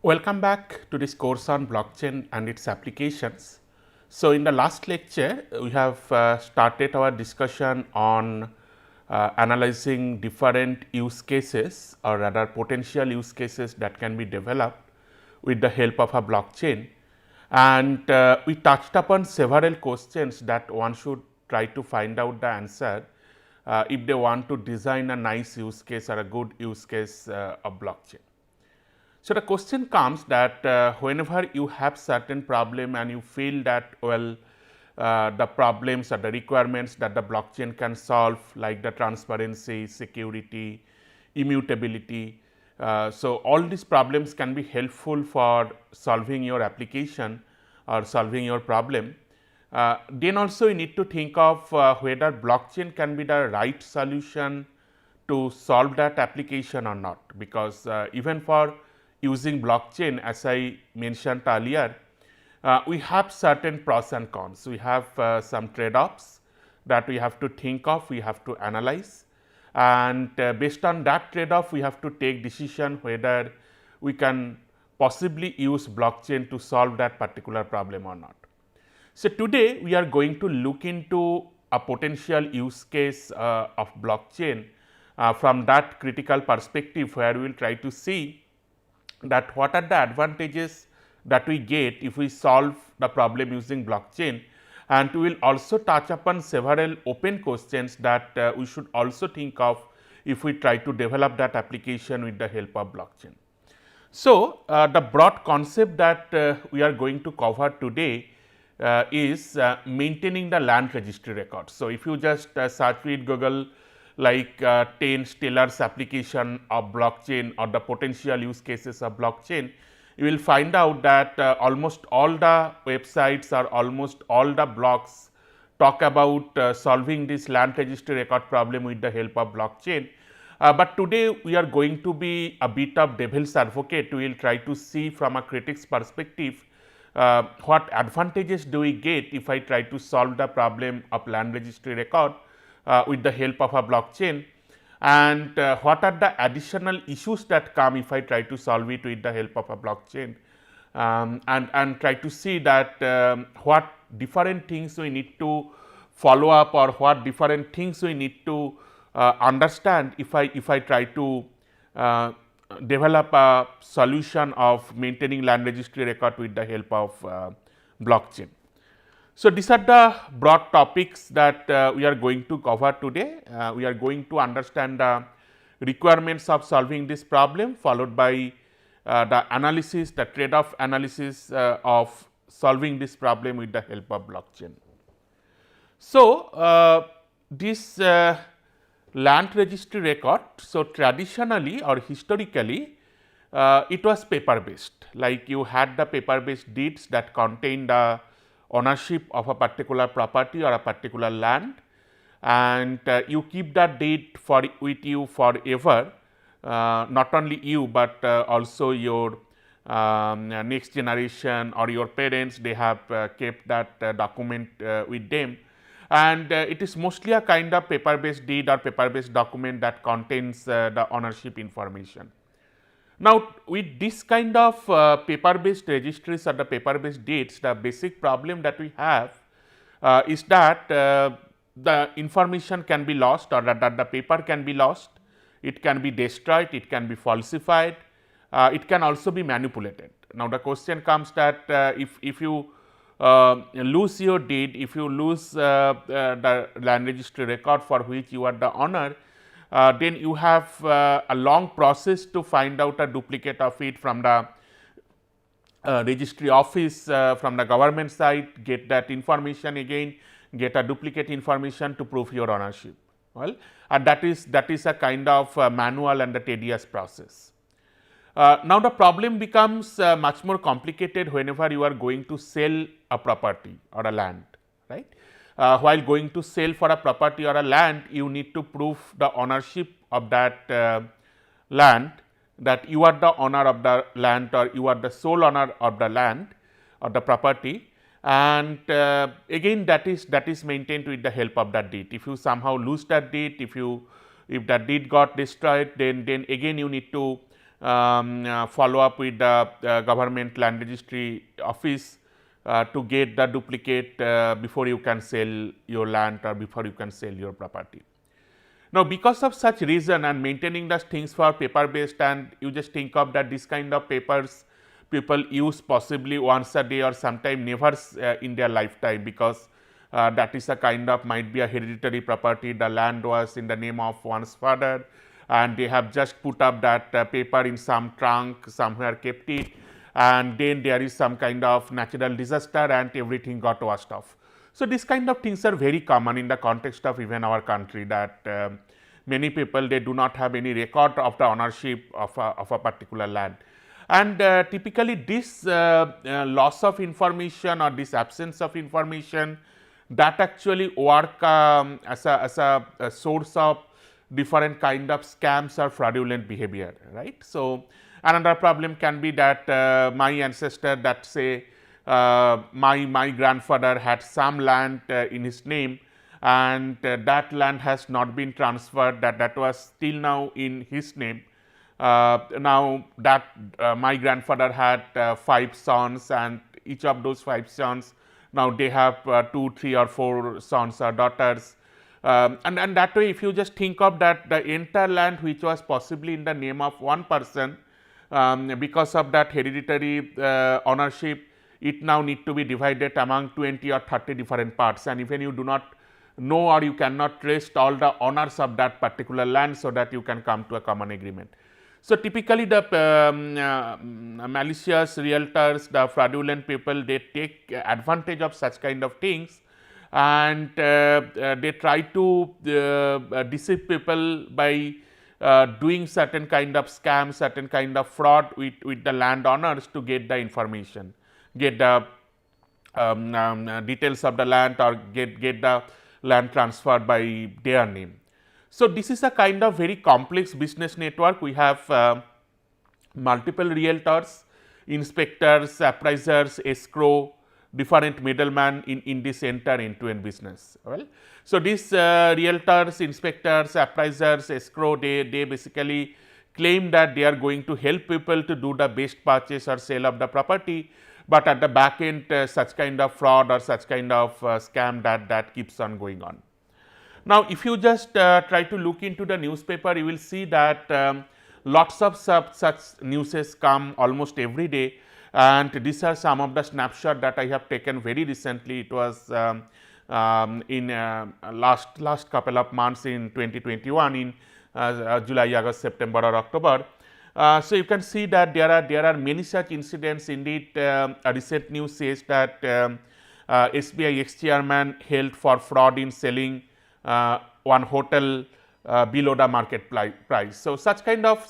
Welcome back to this course on blockchain and its applications. So, in the last lecture, we have started our discussion on analyzing different use cases or rather potential use cases that can be developed with the help of a blockchain. And we touched upon several questions that one should try to find out the answer if they want to design a nice use case or a good use case of blockchain. So, the question comes that whenever you have certain problem and you feel that the problems or the requirements that the blockchain can solve, like the transparency, security, immutability. So, all these problems can be helpful for solving your application or solving your problem. Then also you need to think of whether blockchain can be the right solution to solve that application or not, because even for using blockchain, as I mentioned earlier, we have certain pros and cons. We have some trade-offs that we have to think of, we have to analyze, and based on that trade-off, we have to take decision whether we can possibly use blockchain to solve that particular problem or not. So, today we are going to look into a potential use case of blockchain from that critical perspective, where we will try to see that what are the advantages that we get if we solve the problem using blockchain, and we will also touch upon several open questions that we should also think of if we try to develop that application with the help of blockchain. So, the broad concept that we are going to cover today is maintaining the land registry records. So, if you just search with Google like 10 Stellar's application of blockchain or the potential use cases of blockchain, you will find out that almost all the websites or almost all the blogs talk about solving this land registry record problem with the help of blockchain. But today we are going to be a bit of devil's advocate. We will try to see from a critic's perspective what advantages do we get if I try to solve the problem of land registry record with the help of a blockchain, and what are the additional issues that come if I try to solve it with the help of a blockchain, and try to see that what different things we need to follow up or what different things we need to understand if I try to develop a solution of maintaining land registry record with the help of blockchain. So, these are the broad topics that we are going to cover today. We are going to understand the requirements of solving this problem, followed by the analysis, the trade-off analysis of solving this problem with the help of blockchain. So, this land registry record, so traditionally or historically it was paper based, like you had the paper based deeds that contained the ownership of a particular property or a particular land, and you keep that deed with you forever, not only you, but also your next generation or your parents, they have kept that document with them, and it is mostly a kind of paper based deed or paper based document that contains the ownership information. Now, with this kind of paper based registries or the paper based deeds, the basic problem that we have is that the information can be lost, or that the paper can be lost, it can be destroyed, it can be falsified, it can also be manipulated. Now, the question comes that if you lose your deed, if you lose the land registry record for which you are the owner, then you have a long process to find out a duplicate of it from the registry office, from the government side, get that information again, get a duplicate information to prove your ownership. Well, and that is a kind of manual and a tedious process. Now, the problem becomes much more complicated whenever you are going to sell a property or a land, right. While going to sell for a property or a land, you need to prove the ownership of that land, that you are the owner of the land or you are the sole owner of the land or the property, and again that is maintained with the help of that deed. If you somehow lose that deed, if that deed got destroyed, then again you need to follow up with the government land registry office to get the duplicate before you can sell your land or before you can sell your property. Now, because of such reason and maintaining the things for paper based, and you just think of that this kind of papers people use possibly once a day or sometime never in their lifetime, because that is a kind of might be a hereditary property. The land was in the name of one's father and they have just put up that paper in some trunk somewhere, kept it, and then there is some kind of natural disaster and everything got washed off. So, this kind of things are very common in the context of even our country, that many people they do not have any record of the ownership of a particular land. And typically this loss of information or this absence of information, that actually work as a source of different kind of scams or fraudulent behavior, right. So, another problem can be that my ancestor, that say my grandfather had some land in his name, and that land has not been transferred, that was still now in his name. Now that my grandfather had 5 sons, and each of those 5 sons now they have 2, 3 or 4 sons or daughters, and that way if you just think of that the entire land which was possibly in the name of one person, because of that hereditary ownership, it now need to be divided among 20 or 30 different parts, and even you do not know or you cannot trace all the owners of that particular land, so that you can come to a common agreement. So, typically the malicious realtors, the fraudulent people, they take advantage of such kind of things, and they try to deceive people by doing certain kind of scams, certain kind of fraud with the landowners to get the information, get the details of the land, or get the land transferred by their name. So, this is a kind of very complex business network. We have multiple realtors, inspectors, appraisers, escrow, different middlemen in this entire end-to-end business. Well, so these realtors, inspectors, appraisers, escrow, they basically claim that they are going to help people to do the best purchase or sale of the property, but at the back end such kind of fraud or such kind of scam that keeps on going on. Now, if you just try to look into the newspaper, you will see that lots of such newses come almost every day, and these are some of the snapshot that I have taken very recently. It was in last couple of months in 2021, in July, August, September or October. So, you can see that there are many such incidents. Indeed, a recent news says that SBI ex-chairman held for fraud in selling one hotel below the market price. So, such kind of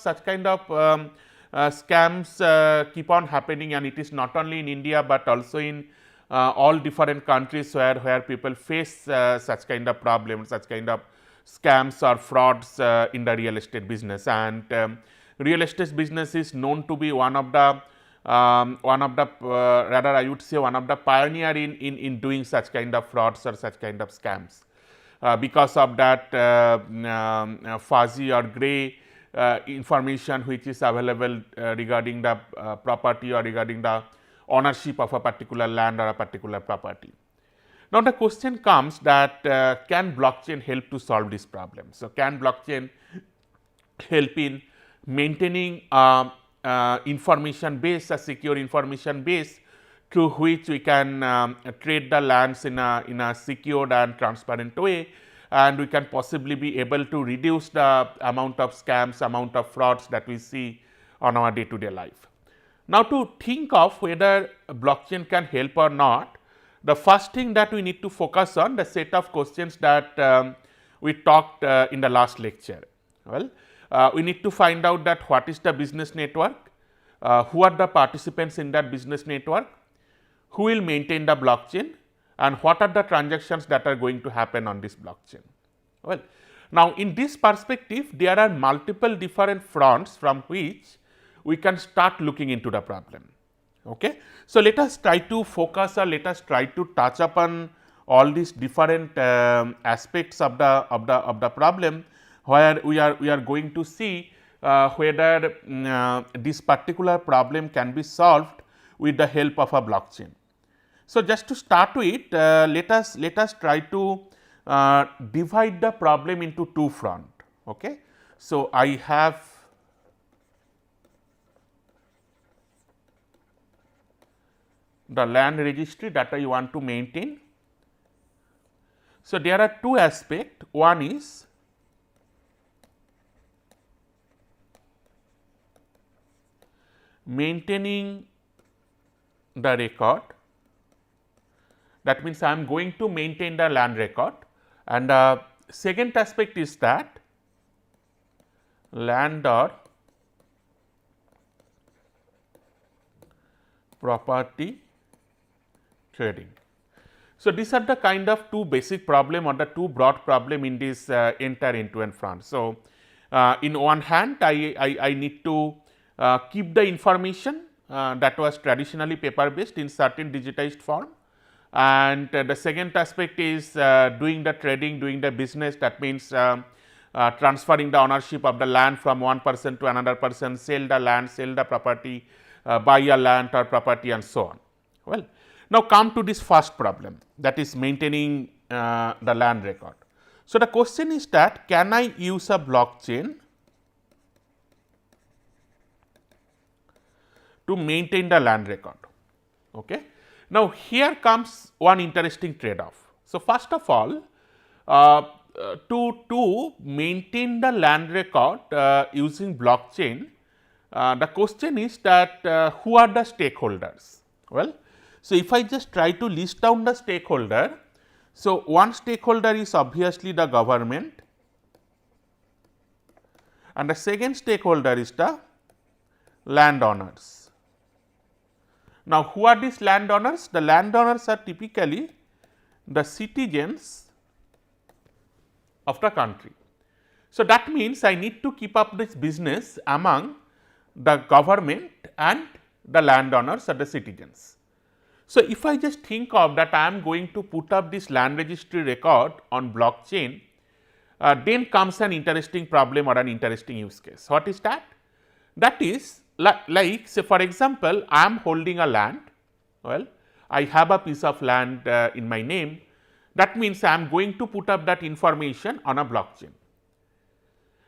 scams keep on happening, and it is not only in India, but also in all different countries where people face such kind of problems, such kind of scams or frauds in the real estate business. And real estate business is known to be one of the rather I would say one of the pioneer in doing such kind of frauds or such kind of scams. Because of that fuzzy or gray information which is available regarding the property or regarding the ownership of a particular land or a particular property. Now, the question comes that can blockchain help to solve this problem? So, can blockchain help in maintaining information base, a secure information base through which we can trade the lands in a secured and transparent way, and we can possibly be able to reduce the amount of scams, amount of frauds that we see on our day-to-day life. Now, to think of whether blockchain can help or not, the first thing that we need to focus on the set of questions that we talked in the last lecture. Well, we need to find out that what is the business network, who are the participants in that business network, who will maintain the blockchain, and what are the transactions that are going to happen on this blockchain. Well, now in this perspective, there are multiple different fronts from which we can start looking into the problem. Okay. So, let us try to focus, or let us try to touch upon all these different aspects of the problem, where we are going to see whether this particular problem can be solved with the help of a blockchain. So, just to start with, let us try to divide the problem into two front. Okay. So, I have the land registry that I want to maintain. So, there are two aspects. One is maintaining the record, that means I am going to maintain the land record, and the second aspect is that land or property trading. So, these are the kind of two basic problem or the two broad problem in this entire end-to-end front. So, in one hand I need to keep the information that was traditionally paper based in certain digitized form, and the second aspect is doing the trading, doing the business, that means transferring the ownership of the land from one person to another person, sell the land, sell the property, buy a land or property and so on. Well, now come to this first problem, that is maintaining the land record. So, the question is that can I use a blockchain to maintain the land record? Okay. Now, here comes one interesting trade off. So, first of all, to maintain the land record using blockchain, the question is that who are the stakeholders? Well, so if I just try to list down the stakeholder, so one stakeholder is obviously the government, and the second stakeholder is the landowners. Now, who are these landowners? The landowners are typically the citizens of the country. So, that means I need to keep up this business among the government and the landowners or the citizens. So, if I just think of that I am going to put up this land registry record on blockchain, then comes an interesting problem or an interesting use case. What is that? That is like say for example, I am holding a land. Well, I have a piece of land in my name. That means I am going to put up that information on a blockchain.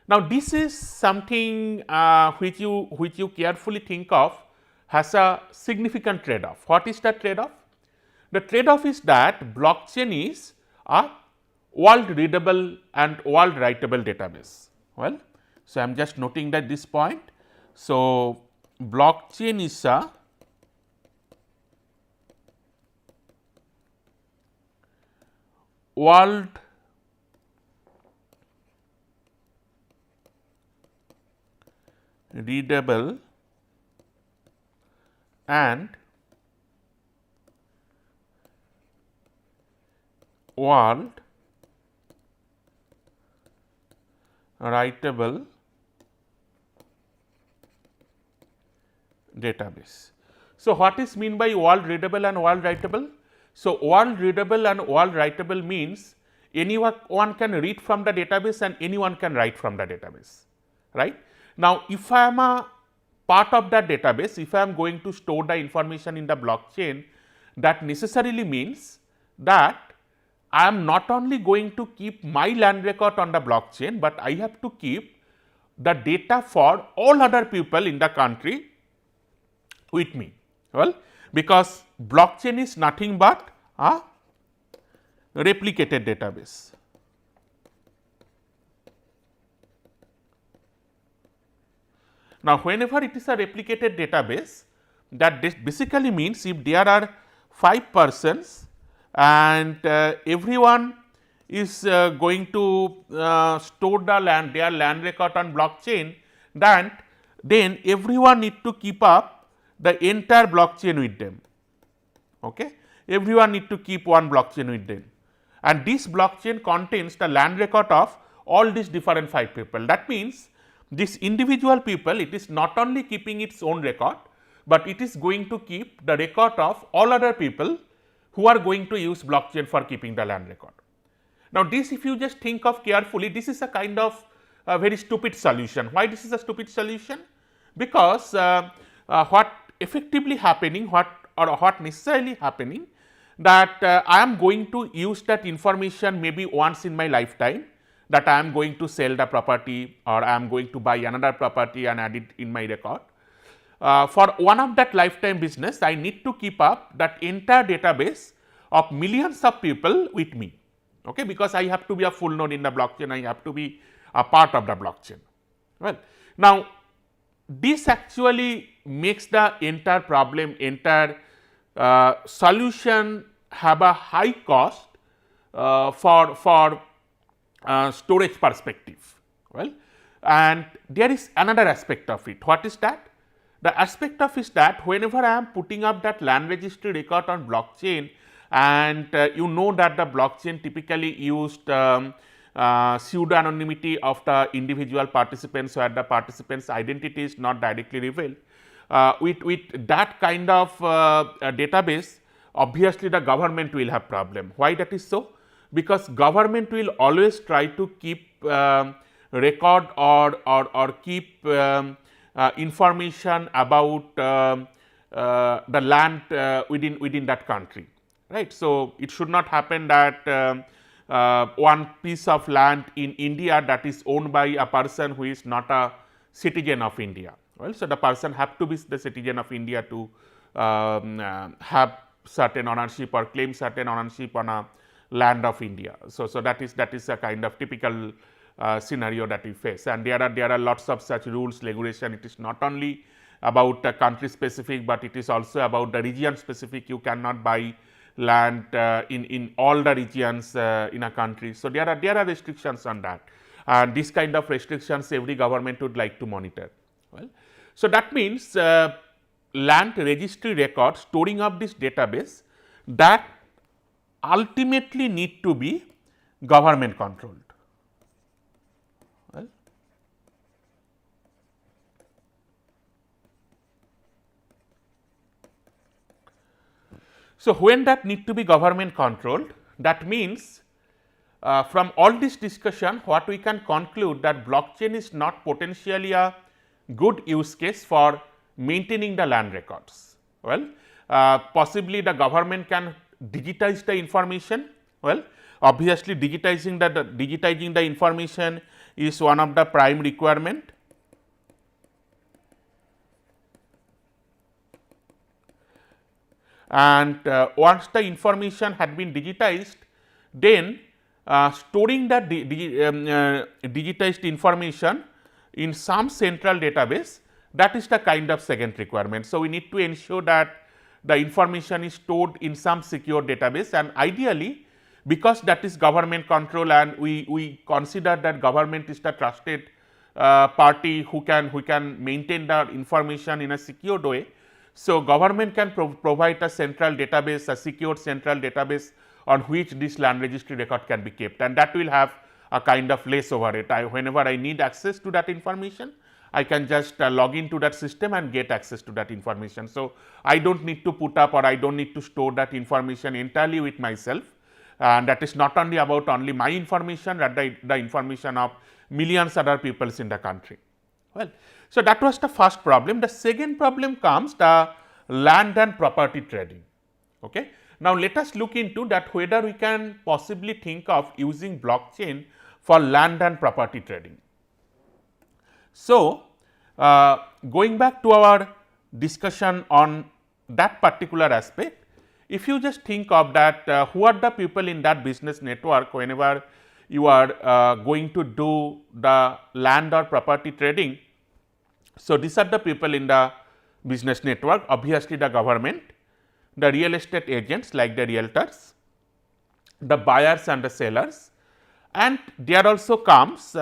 Now, this is something which you carefully think of has a significant trade off. What is that trade off? The trade off is that blockchain is a world readable and world writable database. Well, so I am just noting that this point. So, blockchain is a world readable and world writable database. So, what is mean by world readable and world writable? So, world readable and world writable means anyone can read from the database and anyone can write from the database, right. Now, if I am a part of that database, if I am going to store the information in the blockchain, that necessarily means that I am not only going to keep my land record on the blockchain, but I have to keep the data for all other people in the country with me. Well, because blockchain is nothing but a replicated database. Now, whenever it is a replicated database, that basically means if there are 5 persons and everyone is going to store the land, their land record on blockchain, then everyone need to keep up the entire blockchain with them. Okay? Everyone need to keep one blockchain with them, and this blockchain contains the land record of all these different 5 people. That means, this individual people, it is not only keeping its own record, but it is going to keep the record of all other people who are going to use blockchain for keeping the land record. Now, this if you just think of carefully, this is a kind of a very stupid solution. Why this is a stupid solution? Because what effectively happening, what necessarily happening, that I am going to use that information maybe once in my lifetime, that I am going to sell the property or I am going to buy another property and add it in my record. For one of that lifetime business, I need to keep up that entire database of millions of people with me, okay, because I have to be a full node in the blockchain, I have to be a part of the blockchain. Well, now this actually makes the entire problem, entire solution have a high cost for storage perspective. Well, and there is another aspect of it. What is that? The aspect of is that whenever I am putting up that land registry record on blockchain, and you know that the blockchain typically used pseudo anonymity of the individual participants, where the participants' identity is not directly revealed. With that kind of database, obviously the government will have problem. Why that is so? Because government will always try to keep record or keep information about the land within that country, right. So, it should not happen that one piece of land in India that is owned by a person who is not a citizen of India. Well, so the person have to be the citizen of India to have certain ownership or claim certain ownership on a land of India. So, that is a kind of typical scenario that we face, and there are lots of such rules, regulation. It is not only about country specific, but it is also about the region specific. You cannot buy land in all the regions in a country. So, there are restrictions on that, and this kind of restrictions every government would like to monitor. Well, so that means land registry record storing up this database, that ultimately need to be government controlled. Well, so when that need to be government controlled, that means from all this discussion, what we can conclude, that blockchain is not potentially a good use case for maintaining the land records. Well, possibly the government can digitize the information. Well, obviously digitizing the information is one of the prime requirement. And once the information had been digitized, then storing that digitized information in some central database, that is the kind of second requirement. So, we need to ensure that the information is stored in some secure database, and ideally, because that is government control and we consider that government is the trusted party who can maintain the information in a secured way. So, government can provide a central database, a secured central database on which this land registry record can be kept, and that will have a kind of less overhead. Whenever I need access to that information, I can just log into that system and get access to that information. So, I do not need to put up, or I do not need to store that information entirely with myself, and that is not only about only my information, but the information of millions other peoples in the country. Well, so that was the first problem. The second problem comes the land and property trading. Okay. Now, let us look into that whether we can possibly think of using blockchain for land and property trading. So, going back to our discussion on that particular aspect, if you just think of that who are the people in that business network whenever you are going to do the land or property trading. So, these are the people in the business network, obviously the government, the real estate agents like the realtors, the buyers and the sellers, and there also comes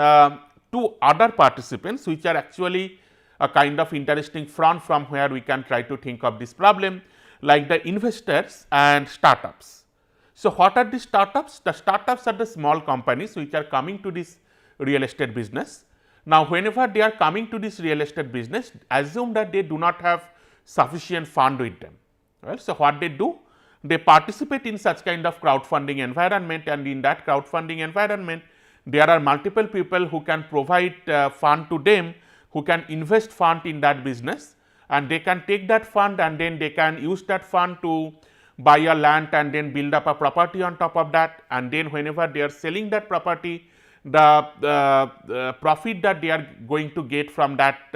two other participants which are actually a kind of interesting front from where we can try to think of this problem, like the investors and startups. So, what are the startups? The startups are the small companies which are coming to this real estate business. Now, whenever they are coming to this real estate business, assume that they do not have sufficient fund with them. Well, so, what they do? They participate in such kind of crowdfunding environment, and in that crowdfunding environment, there are multiple people who can provide fund to them, who can invest fund in that business, and they can take that fund and then they can use that fund to buy a land and then build up a property on top of that, and then whenever they are selling that property, the profit that they are going to get from that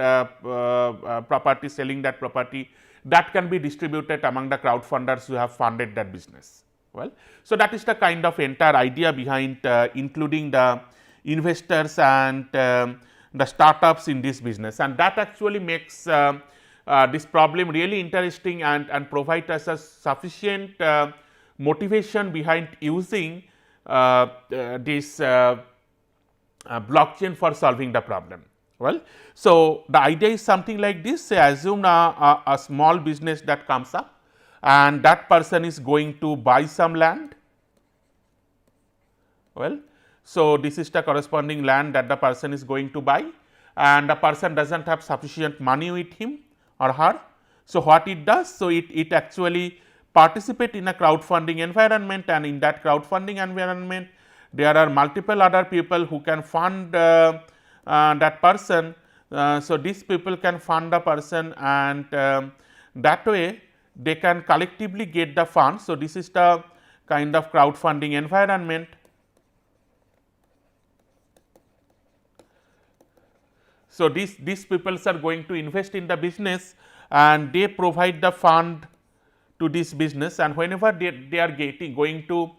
property, selling that property, that can be distributed among the crowdfunders who have funded that business. Well, so that is the kind of entire idea behind including the investors and the startups in this business, and that actually makes this problem really interesting and provide us a sufficient motivation behind using this blockchain for solving the problem. Well, so the idea is something like this. Say assume a small business that comes up and that person is going to buy some land. Well, so this is the corresponding land that the person is going to buy, and the person does not have sufficient money with him or her. So, what it does? So, it actually participate in a crowdfunding environment, and in that crowdfunding environment there are multiple other people who can fund that person. So, these people can fund the person, and that way they can collectively get the funds. So, this is the kind of crowdfunding environment. So, these people are going to invest in the business and they provide the fund to this business, and whenever they are going to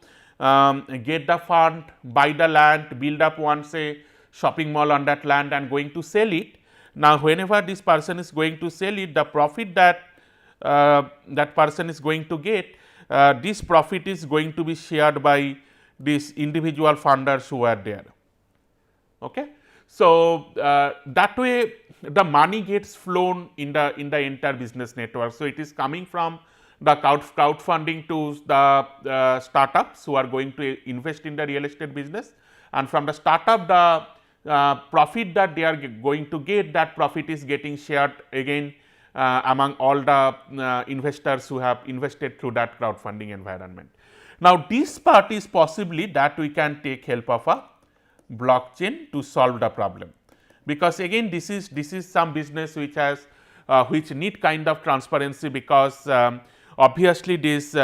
get the fund, buy the land, build up one say shopping mall on that land and going to sell it. Now, whenever this person is going to sell it, the profit that that person is going to get, this profit is going to be shared by these individual funders who are there. Okay. So, that way the money gets flown in the entire business network. So, it is coming from the crowdfunding to the startups who are going to invest in the real estate business, and from the startup the profit that they are going to get, that profit is getting shared again among all the investors who have invested through that crowdfunding environment. Now, this part is possibly that we can take help of a blockchain to solve the problem, because again this is some business which has which need kind of transparency, because obviously these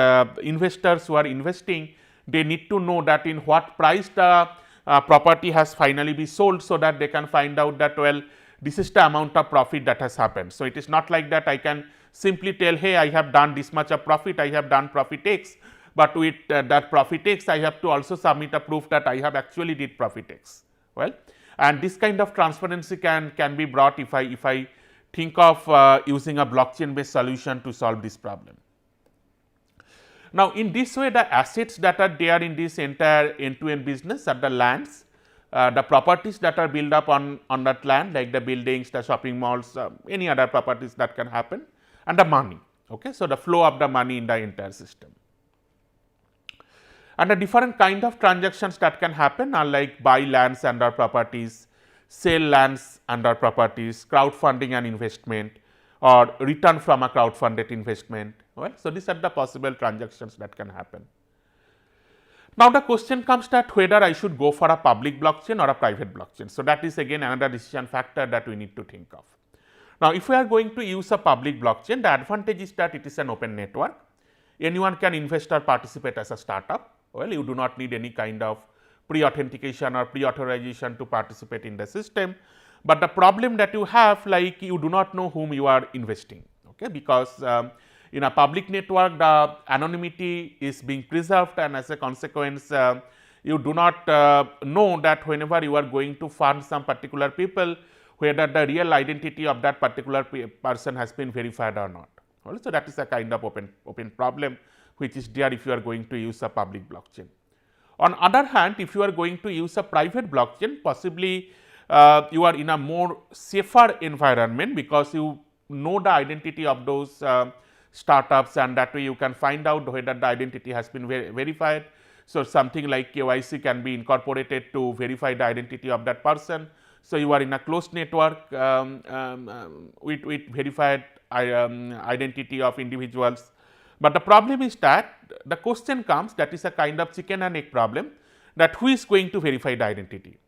investors who are investing, they need to know that in what price the property has finally been sold, so that they can find out that well, this is the amount of profit that has happened. So, it is not like that I can simply tell, hey, I have done this much of profit, I have done profit X, but with that profit X I have to also submit a proof that I have actually did profit X. Well, and this kind of transparency can be brought if I think of using a blockchain based solution to solve this problem. Now, in this way the assets that are there in this entire end to end business are the lands, the properties that are built up on that land, like the buildings, the shopping malls, any other properties that can happen, and the money. Okay. So, the flow of the money in the entire system. And the different kind of transactions that can happen are like buy lands and/or properties, sell lands and/or properties, crowdfunding and investment, or return from a crowdfunded investment. Well, so these are the possible transactions that can happen. Now, the question comes that whether I should go for a public blockchain or a private blockchain. So, that is again another decision factor that we need to think of. Now, if we are going to use a public blockchain, the advantage is that it is an open network. Anyone can invest or participate as a startup. Well, you do not need any kind of pre-authentication or pre-authorization to participate in the system, but the problem that you have, like you do not know whom you are investing, okay, because in a public network the anonymity is being preserved, and as a consequence you do not know that whenever you are going to fund some particular people, whether the real identity of that particular person has been verified or not. Well, so that is a kind of open problem which is there if you are going to use a public blockchain. On other hand, if you are going to use a private blockchain, possibly you are in a more safer environment, because you know the identity of those startups, and that way you can find out whether the identity has been verified. So, something like KYC can be incorporated to verify the identity of that person. So, you are in a closed network with verified identity of individuals. But the problem is that the question comes, that is a kind of chicken and egg problem, that who is going to verify the identity?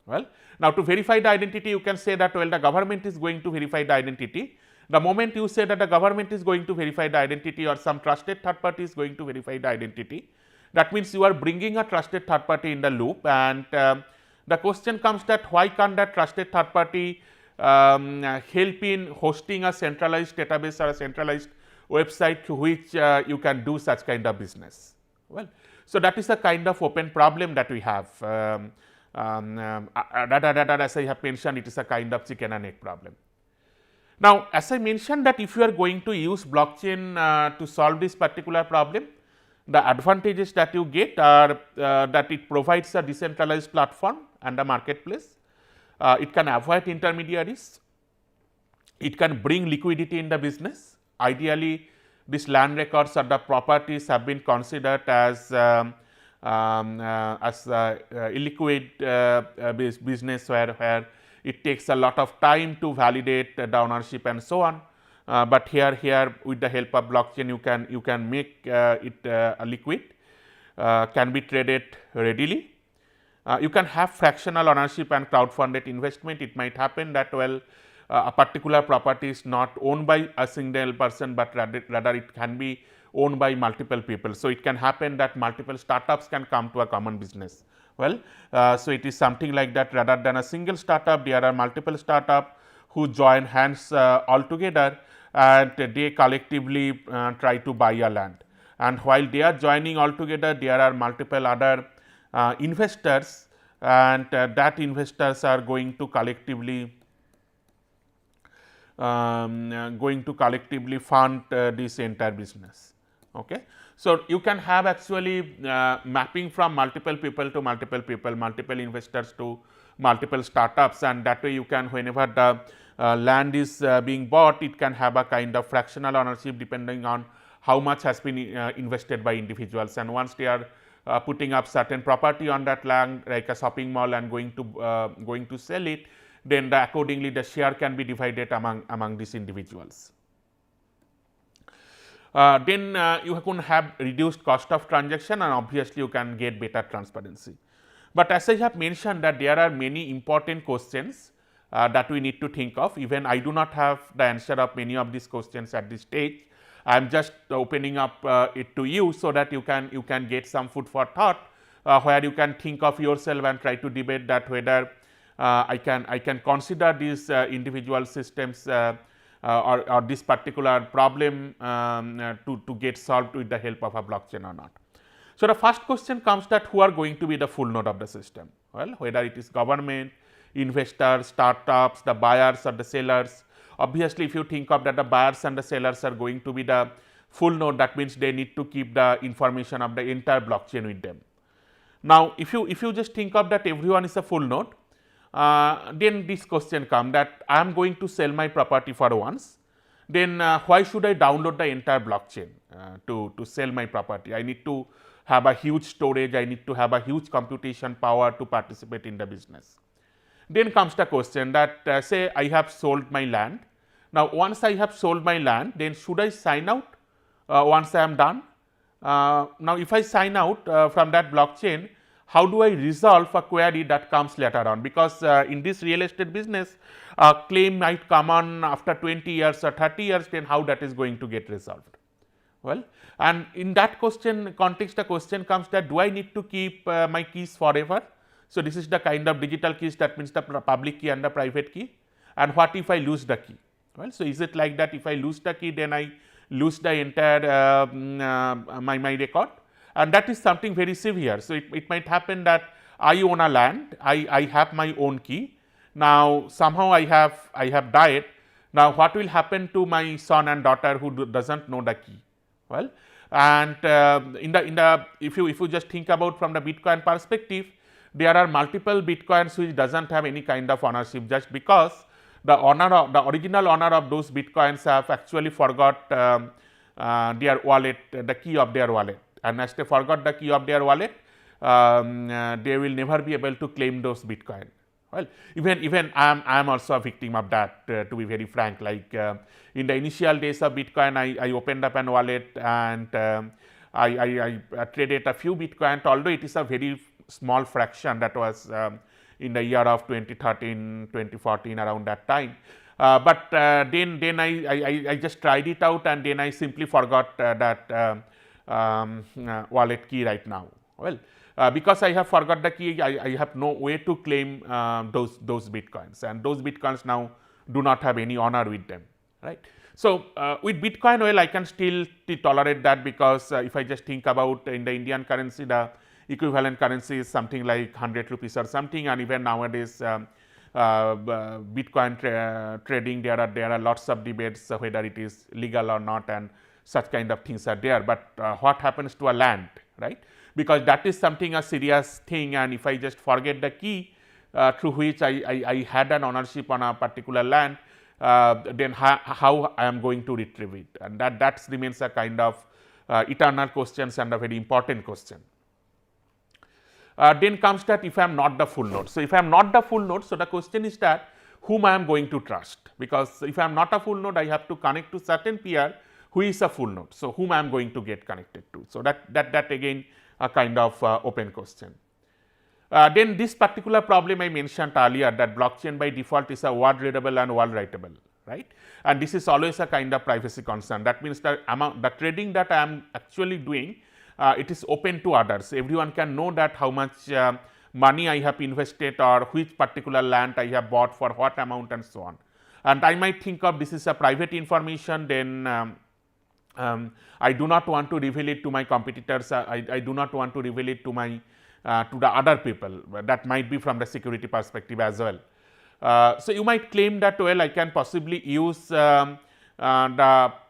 Well, now to verify the identity, you can say that, well, the government is going to verify the identity. The moment you say that the government is going to verify the identity or some trusted third party is going to verify the identity, that means you are bringing a trusted third party in the loop, and the question comes that why can't that trusted third party help in hosting a centralized database or a centralized website through which you can do such kind of business? Well, so that is a kind of open problem that we have. As I have mentioned, it is a kind of chicken and egg problem. Now, as I mentioned that if you are going to use blockchain to solve this particular problem, the advantages that you get are that it provides a decentralized platform and a marketplace. It can avoid intermediaries. It can bring liquidity in the business. Ideally, these land records or the properties have been considered as illiquid business where it takes a lot of time to validate the ownership and so on. But here with the help of blockchain you can make it liquid, can be traded readily. You can have fractional ownership and crowd-funded investment. It might happen that, well, a particular property is not owned by a single person, but rather it can be owned by multiple people. So, it can happen that multiple startups can come to a common business. Well, so it is something like that. Rather than a single startup, there are multiple startups who join hands all together, and they collectively try to buy a land. And while they are joining all together, there are multiple other investors, and that investors are going to collectively fund this entire business. Okay. So, you can have actually mapping from multiple people to multiple people, multiple investors to multiple startups, and that way you can, whenever the land is being bought, it can have a kind of fractional ownership depending on how much has been invested by individuals. And once they are putting up certain property on that land, like a shopping mall, and going to sell it, then accordingly the share can be divided among these individuals. Then you can have reduced cost of transaction, and obviously you can get better transparency. But as I have mentioned that there are many important questions that we need to think of. Even I do not have the answer of many of these questions at this stage. I am just opening up it to you so that you can get some food for thought, where you can think of yourself and try to debate that whether I can consider these individual systems or this particular problem to get solved with the help of a blockchain or not. So, the first question comes that who are going to be the full node of the system? Well, whether it is government, investors, startups, the buyers or the sellers. Obviously, if you think of that the buyers and the sellers are going to be the full node, that means they need to keep the information of the entire blockchain with them. Now, if you just think of that everyone is a full node, then this question comes that I am going to sell my property for once, then why should I download the entire blockchain to sell my property? I need to have a huge storage, I need to have a huge computation power to participate in the business. Then comes the question that say I have sold my land. Now, once I have sold my land, then should I sign out once I am done? Now, if I sign out from that blockchain, how do I resolve a query that comes later on? Because in this real estate business, a claim might come on after 20 years or 30 years, then how that is going to get resolved? Well, and in that question context, the question comes that do I need to keep my keys forever? So, this is the kind of digital keys, that means the public key and the private key. And what if I lose the key? Well, so is it like that if I lose the key, then I lose the entire my record? And that is something very severe. So, it might happen that I own a land, I have my own key. Now, somehow I have died. Now, what will happen to my son and daughter who doesn't know the key? Well, and if you just think about from the Bitcoin perspective, there are multiple Bitcoins which doesn't have any kind of ownership, just because the original owner of those Bitcoins have actually forgot their wallet, the key of their wallet, and as they forgot the key of their wallet, they will never be able to claim those Bitcoin. Well, even I am also a victim of that, to be very frank. Like in the initial days of Bitcoin, I opened up an wallet and I traded a few Bitcoin, although it is a very small fraction that was in the year of 2013, 2014, around that time. But then I just tried it out, and then I simply forgot that wallet key right now. Well, because I have forgot the key, I have no way to claim those bitcoins, and those bitcoins now do not have any honor with them, right. So, with Bitcoin, well, I can still tolerate that, because if I just think about in the Indian currency, the equivalent currency is something like 100 rupees or something, and even nowadays Bitcoin trading, there are lots of debates whether it is legal or not, and such kind of things are there. But what happens to a land, right? Because that is something a serious thing, and if I just forget the key through which I had an ownership on a particular land, then how I am going to retrieve it, and that remains a kind of eternal question and a very important question. Then comes that if I am not the full node. So, if I am not the full node, so the question is that whom I am going to trust, because if I am not a full node, I have to connect to certain peer who is a full node. So, whom I am going to get connected to. So, that again a kind of open question. Then this particular problem I mentioned earlier, that blockchain by default is a word readable and word writable, right, and this is always a kind of privacy concern. That means that the trading that I am actually doing, it is open to others. Everyone can know that how much money I have invested, or which particular land I have bought for what amount, and so on. And I might think of this is a private information, then I do not want to reveal it to my competitors. I do not want to reveal it to my to the other people. That might be from the security perspective as well. So, you might claim that, well, I can possibly use the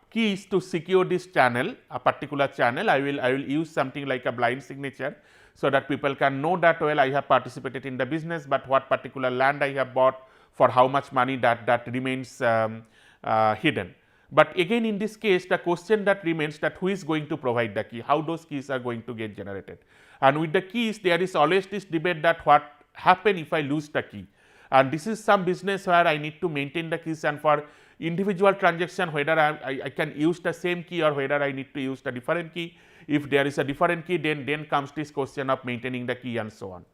keys to secure this channel, a particular channel. I will use something like a blind signature, so that people can know that, well, I have participated in the business, but what particular land I have bought for how much money, that remains hidden. But again, in this case, the question that remains, that who is going to provide the key, how those keys are going to get generated. And with the keys, there is always this debate that what happen if I lose the key, and this is some business where I need to maintain the keys, and for individual transaction, whether I can use the same key or whether I need to use the different key. If there is a different key, then comes this question of maintaining the key and so on.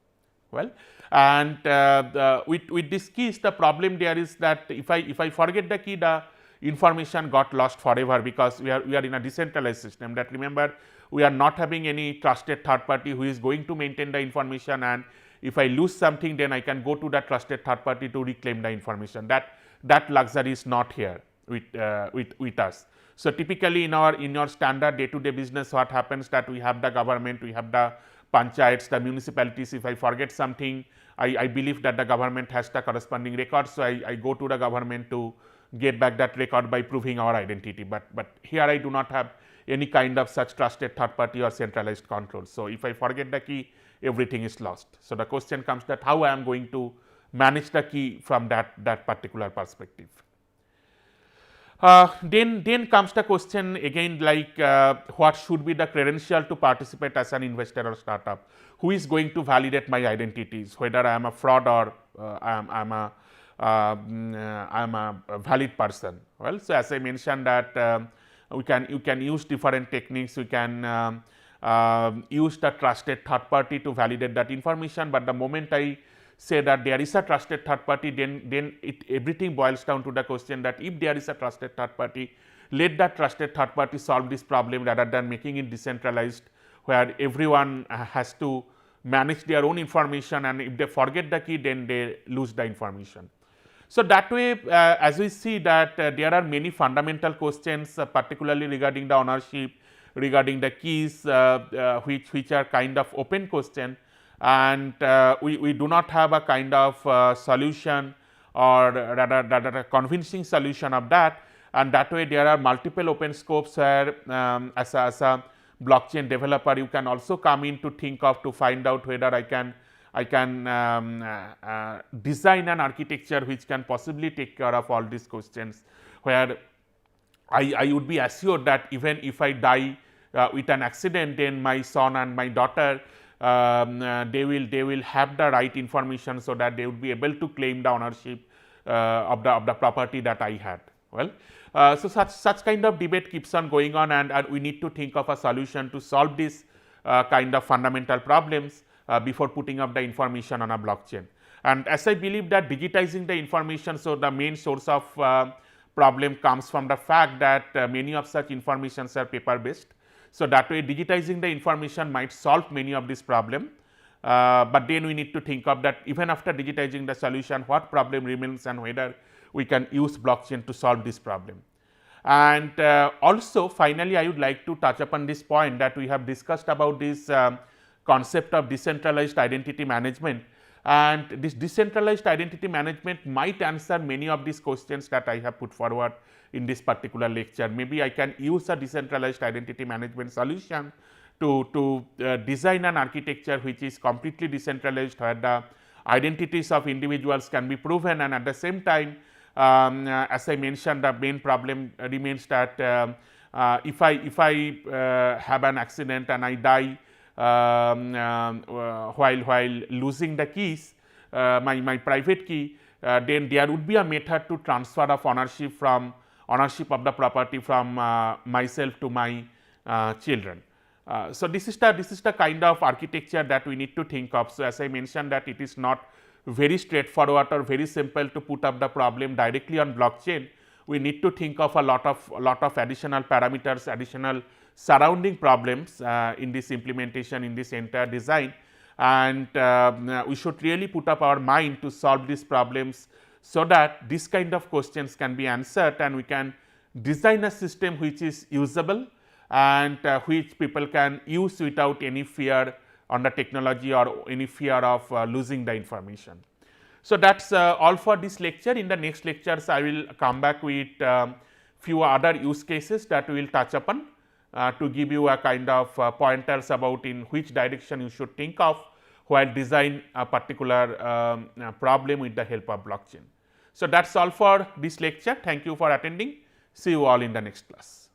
Well, and with these keys, the problem there is that if I forget the key, the information got lost forever, because we are in a decentralized system. That, remember, we are not having any trusted third party who is going to maintain the information, and if I lose something, then I can go to the trusted third party to reclaim the information. That luxury is not here with us. So, typically in our standard day-to-day business, what happens, that we have the government, we have the panchayats, the municipalities. If I forget something, I believe that the government has the corresponding record. So, I go to the government to get back that record by proving our identity. But here I do not have any kind of such trusted third party or centralized control. So, if I forget the key, everything is lost. So, the question comes that how I am going to manage the key from that particular perspective. Then comes the question again, like what should be the credential to participate as an investor or startup? Who is going to validate my identities, whether I am a fraud or I am a valid person? Well, so as I mentioned that you can use different techniques. We can use the trusted third party to validate that information, but the moment I say that there is a trusted third party, then everything boils down to the question that if there is a trusted third party, let that trusted third party solve this problem, rather than making it decentralized, where everyone has to manage their own information, and if they forget the key, then they lose the information. So, that way, as we see that there are many fundamental questions, particularly regarding the ownership, regarding the keys, which are kind of open question, and we do not have a kind of solution, or rather a convincing solution of that. And that way, there are multiple open scopes where as a blockchain developer, you can also come in to think of, to find out whether I can design an architecture which can possibly take care of all these questions, where I would be assured that even if I die with an accident, then my son and my daughter, they will have the right information, so that they would be able to claim the ownership of the property that I had. Well, so such kind of debate keeps on going on, and we need to think of a solution to solve this kind of fundamental problems. before putting up the information on a blockchain. And as I believe that digitizing the information, so the main source of problem comes from the fact that many of such informations are paper based. So, that way digitizing the information might solve many of these problem, but then we need to think of that even after digitizing the solution, what problem remains and whether we can use blockchain to solve this problem. And also finally, I would like to touch upon this point that we have discussed about this concept of decentralized identity management, and this decentralized identity management might answer many of these questions that I have put forward in this particular lecture. Maybe I can use a decentralized identity management solution to design an architecture which is completely decentralized, where the identities of individuals can be proven, and at the same time, as I mentioned, the main problem remains that if I have an accident and I die while losing the keys, my private key, then there would be a method to transfer of ownership of the property from myself to my children. So, this is the kind of architecture that we need to think of. So, as I mentioned that it is not very straightforward or very simple to put up the problem directly on blockchain. We need to think of a lot of additional parameters, additional surrounding problems in this implementation, in this entire design, and we should really put up our mind to solve these problems, so that this kind of questions can be answered and we can design a system which is usable and which people can use without any fear on the technology or any fear of losing the information. So, that is all for this lecture. In the next lectures, I will come back with few other use cases that we will touch upon to give you a kind of pointers about in which direction you should think of while design a particular problem with the help of blockchain. So, that is all for this lecture. Thank you for attending. See you all in the next class.